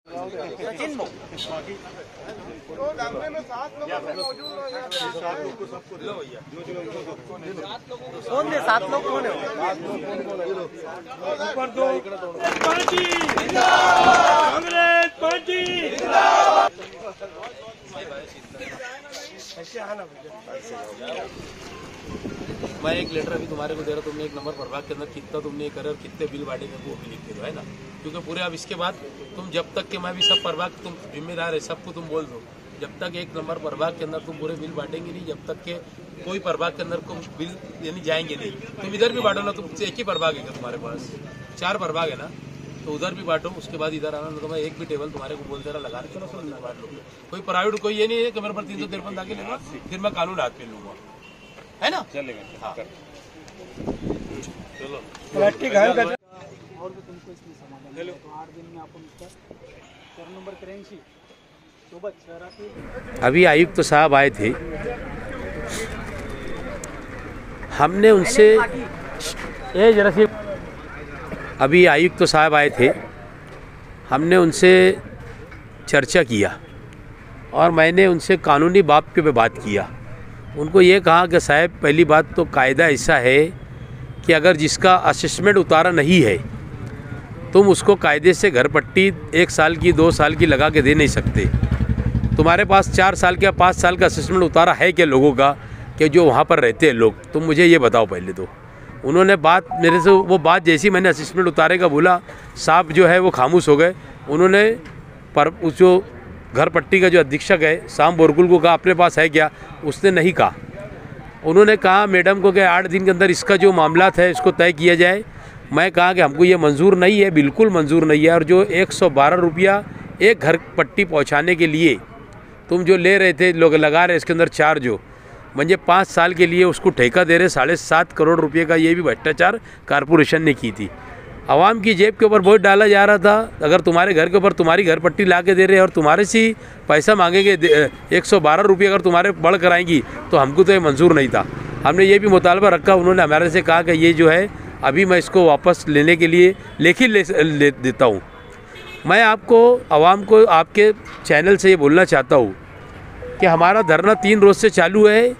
सचिन में 7 लोग कौन है? ऊपर दो पार्टी कांग्रेस पार्टी मैं एक लेटर अभी तुम्हारे को दे रहा, तुमने एक नंबर प्रभाग के अंदर कितना तुमने करे और कितने बिल बांटे में वो भी लिख के दो, है ना। क्योंकि पूरे अब इसके बाद तुम जब तक के मैं भी सब प्रभाग तुम जिम्मेदार है, सबको तुम बोल दो, जब तक एक नंबर प्रभाग के अंदर तुम पूरे बिल बांटेंगे नहीं, जब तक के कोई प्रभाग के अंदर को बिल यानी जाएंगे नहीं। तुम इधर भी बांटो ना, तुम एक ही प्रभाग है तुम्हारे पास, 4 प्रभाग है ना, तो उधर भी बांटो, उसके बाद इधर आना। तो मैं एक भी टेबल तुम्हारे को बोल दे रहा लगा, चलो सब बांट लो। कोई प्राइवेट कोई ये नहीं है कि मेरे पर 353 आके लेगा, फिर मैं कानून हाथ में लूंगा, है ना। चलेगा हाँ चलो प्लास्टिक है और भी तुमको इसमें समाधान है। तो 8 दिन में अपन उसका 4 नंबर करेंसी सोबत शहरातील। अभी आयुक्त तो साहब आए थे, हमने उनसे अभी आयुक्त तो साहब आए थे, हमने उनसे चर्चा किया और मैंने उनसे कानूनी बात पे बात किया। उनको ये कहा कि साहब पहली बात तो कायदा ऐसा है कि अगर जिसका असेसमेंट उतारा नहीं है तुम उसको कायदे से घर पट्टी 1 साल की 2 साल की लगा के दे नहीं सकते। तुम्हारे पास 4 साल का 5 साल का असेसमेंट उतारा है क्या लोगों का, कि जो वहाँ पर रहते हैं लोग, तुम मुझे ये बताओ पहले तो। उन्होंने बात मेरे से वो बात जैसी मैंने असेसमेंट उतारे का बोला, साहब जो है वो खामोश हो गए। उन्होंने पर उस जो घर पट्टी का जो अधीक्षक है शाम बोरकुल को कहा अपने पास है क्या, उसने नहीं कहा। उन्होंने कहा मैडम को कि 8 दिन के अंदर इसका जो मामला है इसको तय किया जाए। मैं कहा कि हमको ये मंजूर नहीं है, बिल्कुल मंजूर नहीं है। और जो 112 रुपया एक घर पट्टी पहुंचाने के लिए तुम जो ले रहे थे, लोग लगा रहे इसके अंदर चार्ज जो म्हणजे 5 साल के लिए उसको ठेका दे रहे 7.5 करोड़ रुपये का, ये भी भ्रष्टाचार कारपोरेशन ने की थी। आवाम की जेब के ऊपर बोझ डाला जा रहा था। अगर तुम्हारे घर के ऊपर तुम्हारी घर पट्टी ला के दे रहे और तुम्हारे से पैसा मांगेंगे 112 रुपये अगर तुम्हारे बढ़ कराएंगी, तो हमको तो ये मंजूर नहीं था। हमने ये भी मुतालबा रखा, उन्होंने हमारे से कहा कि ये जो है अभी मैं इसको वापस लेने के लिए ले देता हूँ। मैं आपको आवाम को आपके चैनल से ये बोलना चाहता हूँ कि हमारा धरना 3 रोज़ से चालू है,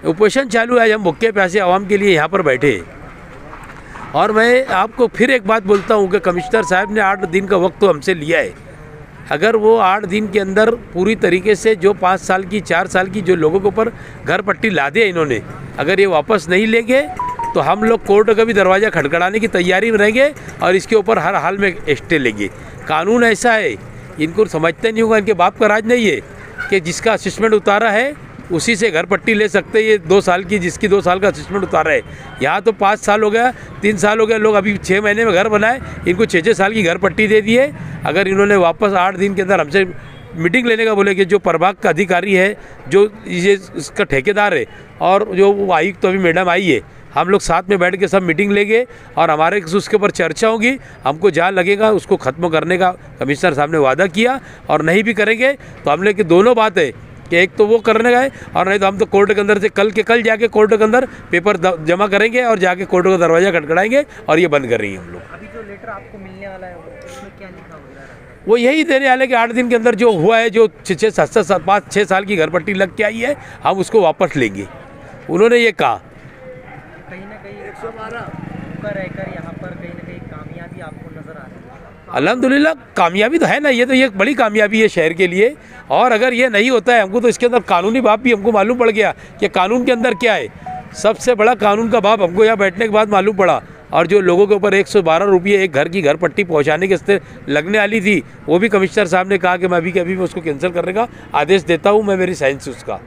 ऑपरेशन चालू है। हम भूखे प्यासे आवाम के लिए यहाँ पर बैठे। और मैं आपको फिर एक बात बोलता हूँ कि कमिश्नर साहब ने 8 दिन का वक्त तो हमसे लिया है। अगर वो 8 दिन के अंदर पूरी तरीके से जो 5 साल की 4 साल की जो लोगों के ऊपर घर पट्टी ला दिया इन्होंने, अगर ये वापस नहीं लेंगे तो हम लोग कोर्ट का भी दरवाज़ा खटखटाने की तैयारी में रहेंगे और इसके ऊपर हर हाल में स्टे लेंगे। कानून ऐसा है, इनको समझते नहीं होगा, इनके बाप का राज नहीं है कि जिसका असेसमेंट उतारा है उसी से घर पट्टी ले सकते। ये 2 साल की जिसकी 2 साल का असेसमेंट उतारा है, यहाँ तो 5 साल हो गया, 3 साल हो गया, लोग अभी 6 महीने में घर बनाए, इनको 6-6 साल की घर पट्टी दे दी है। अगर इन्होंने वापस 8 दिन के अंदर हमसे मीटिंग लेने का बोले कि जो प्रभाग का अधिकारी है, जो ये इसका ठेकेदार है और जो वो आयुक्त तो अभी मैडम आई है, हम लोग साथ में बैठ के सब मीटिंग लेंगे और हमारे उसके ऊपर चर्चा होगी। हमको जहाँ लगेगा उसको ख़त्म करने का कमिश्नर साहब ने वादा किया, और नहीं भी करेंगे तो हमने कि दोनों बात है कि एक तो वो करने गए और नहीं तो हम तो कोर्ट के अंदर से कल जाके कोर्ट के अंदर पेपर जमा करेंगे और जाके कोर्ट का दरवाज़ा खटखटाएंगे और ये बंद कर रही है हम लोग। अभी जो लेटर आपको मिलने वाला है उसमें क्या लिखा हुआ है? वो यही देने वाले कि 8 दिन के अंदर जो हुआ है, जो 5-6 साल की घर पट्टी लग के आई है, हम उसको वापस लेंगे। उन्होंने ये कहा। कहीं ना कहीं 112 ऊपर रहकर यहाँ पर कहीं ना कहीं कामयाबी आपको नजर आ रही है? अल्हम्दुलिल्लाह कामयाबी तो है ना, ये तो ये बड़ी कामयाबी है शहर के लिए। और अगर ये नहीं होता है हमको तो इसके अंदर कानूनी बात भी हमको मालूम पड़ गया कि कानून के अंदर क्या है। सबसे बड़ा कानून का बाप हमको यहाँ बैठने के बाद मालूम पड़ा। और जो लोगों के ऊपर 112 रुपये एक घर की घर पट्टी पहुँचाने के स्तर लगने वाली थी, वो भी कमिश्नर साहब ने कहा कि मैं अभी के अभी उसको कैंसिल करने का आदेश देता हूँ। मैं मेरी साइंस उसका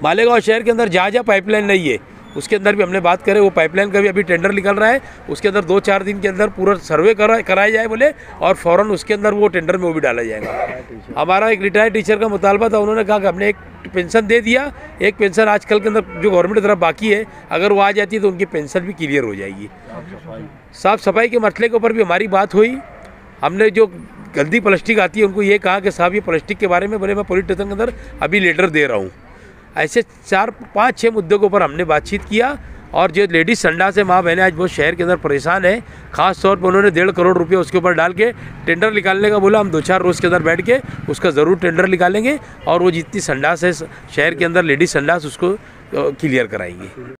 मालेगांव शहर के अंदर जहाँ पाइपलाइन नहीं है उसके अंदर भी हमने बात करें, वो पाइपलाइन का भी अभी टेंडर निकल रहा है। उसके अंदर 2-4 दिन के अंदर पूरा सर्वे कराया जाए बोले, और फ़ौरन उसके अंदर वो टेंडर में वो भी डाला जाएगा। हमारा एक रिटायर्ड टीचर का मुतालबा था, उन्होंने कहा कि हमने एक पेंशन दे दिया, एक पेंशन आजकल के अंदर जो गवर्नमेंट की तरफ बाकी है, अगर वो आ जाती है तो उनकी पेंशन भी क्लियर हो जाएगी। साफ़ सफाई के मसले के ऊपर भी हमारी बात हुई। हमने जो गंदी प्लास्टिक आती है उनको ये कहा कि साहब ये प्लास्टिक के बारे में बोले मैं पुलिस स्टेशन के अंदर अभी लेटर दे रहा हूँ। ऐसे 4-5-6 मुद्दों के ऊपर हमने बातचीत किया और जो लेडीज संडास है माँ बहनें आज बहुत शहर के अंदर परेशान है। ख़ास तौर पर उन्होंने 1.5 करोड़ रुपये उसके ऊपर डाल के टेंडर निकालने का बोला। हम 2-4 रोज़ के अंदर बैठ के उसका ज़रूर टेंडर निकालेंगे और वो जितनी संडास है शहर के अंदर लेडीज संडास उसको क्लियर कराएंगे।